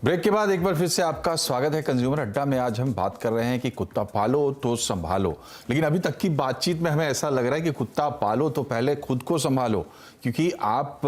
Break के बाद एक बार फिर से आपका स्वागत है कंज्यूमर अड्डा में। आज हम बात कर रहे हैं कि कुत्ता पालो तो संभालो, लेकिन अभी तक की बातचीत में हमें ऐसा लग रहा है कि कुत्ता पालो तो पहले खुद को संभालो, क्योंकि आप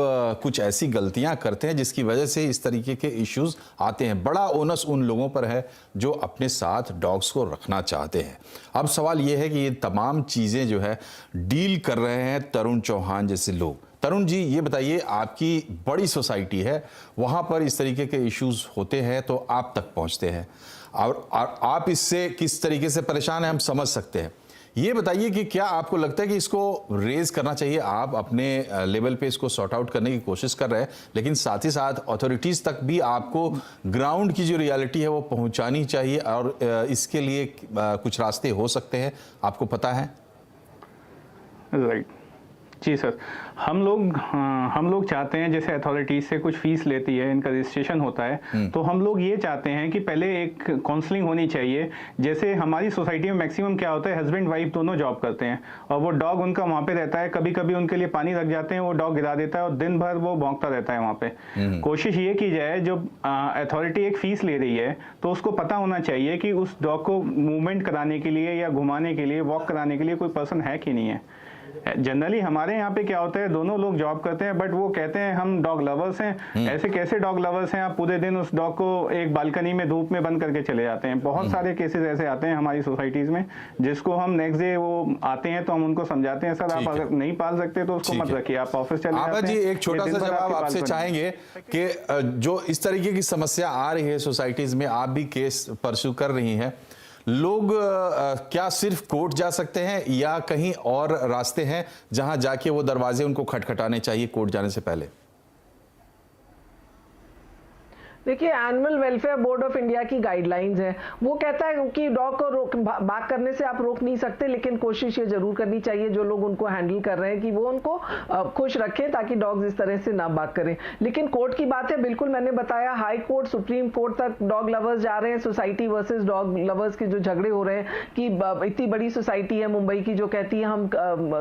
कुछ ऐसी गलतियां करते हैं जिसकी वजह से इस तरीके के इश्यूज आते हैं। बड़ा ओनस उन लोगों पर है जो अपने साथ डॉग्स को रखना चाहते हैं। अब सवाल यह है कि ये तमाम चीज़ें जो है डील कर रहे हैं तरुण चौहान जैसे लोग। तरुण जी, ये बताइए, आपकी बड़ी सोसाइटी है, वहाँ पर इस तरीके के इश्यूज होते हैं तो आप तक पहुँचते हैं और आप इससे किस तरीके से परेशान हैं हम समझ सकते हैं। ये बताइए कि क्या आपको लगता है कि इसको रेज करना चाहिए? आप अपने लेवल पे इसको सॉर्ट आउट करने की कोशिश कर रहे हैं, लेकिन साथ ही साथ अथॉरिटीज़ तक भी आपको ग्राउंड की जो रियलिटी है वो पहुँचानी चाहिए और इसके लिए कुछ रास्ते हो सकते हैं, आपको पता है? राइट जी सर, हम लोग चाहते हैं, जैसे अथॉरिटीज से कुछ फीस लेती है, इनका रजिस्ट्रेशन होता है, तो हम लोग ये चाहते हैं कि पहले एक काउंसलिंग होनी चाहिए। जैसे हमारी सोसाइटी में मैक्सिमम क्या होता है, हस्बैंड वाइफ दोनों जॉब करते हैं और वो डॉग उनका वहाँ पे रहता है। कभी कभी उनके लिए पानी रख जाते हैं, वो डॉग गिरा देता है और दिन भर वो भौंकता रहता है वहाँ पे। कोशिश ये की जाए, जो अथॉरिटी एक फीस ले रही है तो उसको पता होना चाहिए कि उस डॉग को मूवमेंट कराने के लिए या घुमाने के लिए, वॉक कराने के लिए कोई पर्सन है कि नहीं है। जनरली हमारे यहाँ पे क्या होता है, दोनों लोग जॉब करते हैं बट वो कहते हैं हम डॉग लवर्स हैं। ऐसे कैसे डॉग लवर्स हैं? आप पूरे दिन उस डॉग को एक बालकनी में धूप में बंद करके चले जाते हैं। बहुत सारे केसेस ऐसे आते हैं हमारी सोसाइटीज में, जिसको हम नेक्स्ट डे वो आते हैं तो हम उनको समझाते हैं, सर आप अगर नहीं पाल सकते तो उसको मत रखिए, आप ऑफिस चले जाते हैं। आभा जी, एक छोटा सा जवाब आपसे चाहेंगे कि जो इस तरीके की समस्या आ रही है सोसाइटीज में, आप भी केस परस्यू कर रही हैं, लोग क्या सिर्फ कोर्ट जा सकते हैं या कहीं और रास्ते हैं जहां जाके वो दरवाजे उनको खटखटाने चाहिए कोर्ट जाने से पहले? देखिए, animal welfare board of India की गाइडलाइंस है, वो कहता है कि डॉग को बात करने से आप रोक नहीं सकते, लेकिन कोशिश ये जरूर करनी चाहिए जो लोग उनको हैंडल कर रहे हैं कि वो उनको खुश रखें ताकि डॉग्स इस तरह से ना बात करें। लेकिन कोर्ट की बात है, बिल्कुल मैंने बताया, हाई कोर्ट, सुप्रीम कोर्ट तक डॉग लवर्स जा रहे हैं। सोसाइटी वर्सेस डॉग लवर्स के जो झगड़े हो रहे हैं कि इतनी बड़ी सोसाइटी है मुंबई की जो कहती है हम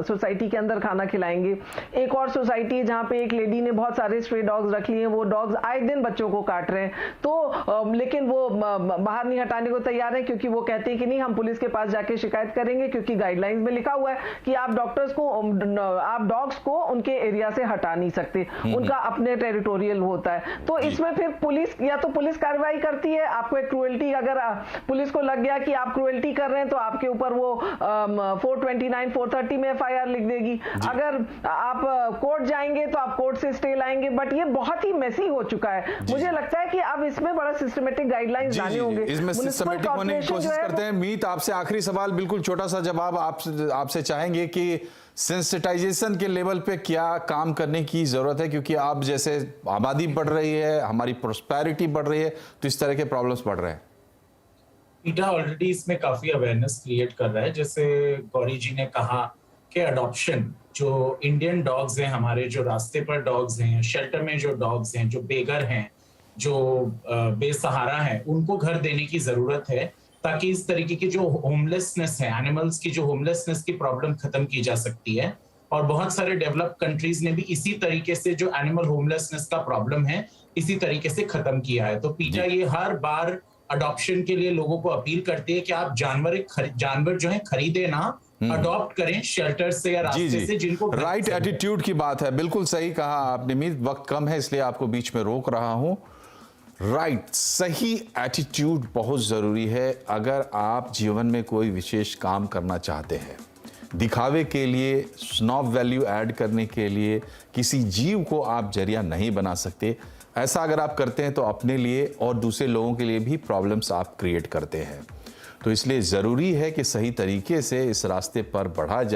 सोसाइटी के अंदर खाना खिलाएंगे। एक और सोसाइटी है जहाँ पे एक लेडी ने बहुत सारे स्ट्रे डॉग्स रख लिए, वो डॉग्स आए दिन बच्चों को काट रहे हैं, तो लेकिन वो बाहर नहीं हटाने को तैयार है, क्योंकि वो कहते हैं कि नहीं, हम पुलिस के पास जाके शिकायत करेंगे, क्योंकि गाइडलाइंस में लिखा हुआ है कि आप आप डॉग्स को उनके एरिया से हटा नहीं सकते, उनका अपने टेरिटोरियल होता है। तो इसमें फिर पुलिस या तो पुलिस कार्रवाई करती है, आपको एक क्रूएल्टी, अगर पुलिस को लग गया कि आप क्रूएल्टी कर रहे हैं तो आपके ऊपर वो 429, 430 में FIR लिख देगी। अगर आप कोर्ट जाएंगे तो आप कोर्ट से स्टे लाएंगे। बट ये बहुत ही मेसी हो चुका है, मुझे लगता है कि अब इसमें बड़ा सिस्टमेटिक गाइडलाइंस लाने होंगे। इसमें सिस्टमेटिक होने की कोशिश करते हैं। मीत, आपसे आखिरी सवाल, बिल्कुल छोटा सा जवाब आपसे चाहेंगे कि सेंसिटाइजेशन के लेवल पे क्या काम करने की जरूरत है, क्योंकि आप जैसे आबादी बढ़ रही है, हमारी प्रोस्पेरिटी बढ़ रही है, तो इस तरह के प्रॉब्लम्स बढ़ रहे हैं। पीटा ऑलरेडी इसमें काफी अवेयरनेस क्रिएट कर रहा है। जैसे गौरी जी ने कहा कि अडॉप्शन, जो इंडियन डॉग्स हैं, हमारे जो रास्ते पर डॉग्स हैं, शेल्टर में जो डॉग्स हैं, जो बेघर हैं, जो बेसहारा हैं, उनको घर देने की जरूरत है, ताकि इस तरीके की जो होमलेसनेस है, एनिमल्स की जो होमलेसनेस की प्रॉब्लम खत्म की जा सकती है। और बहुत सारे डेवलप्ड कंट्रीज ने भी इसी तरीके से जो एनिमल होमलेसनेस का प्रॉब्लम है, इसी तरीके से खत्म किया है। तो पीटा ये हर बार अडॉप्शन के लिए लोगों को अपील करती है कि आप जानवर जो है खरीदे ना, अडॉप्ट करें शेल्टर से या रास्ते से, जिनको राइट एटीट्यूड की बात है। बिल्कुल सही कहा आपने मीत, वक्त कम है इसलिए आपको बीच में रोक रहा हूं। राइट, सही एटीट्यूड बहुत जरूरी है अगर आप जीवन में कोई विशेष काम करना चाहते हैं। दिखावे के लिए, स्नॉब वैल्यू ऐड करने के लिए किसी जीव को आप जरिया नहीं बना सकते। ऐसा अगर आप करते हैं तो अपने लिए और दूसरे लोगों के लिए भी प्रॉब्लम्स आप क्रिएट करते हैं। तो इसलिए ज़रूरी है कि सही तरीके से इस रास्ते पर बढ़ा जाए।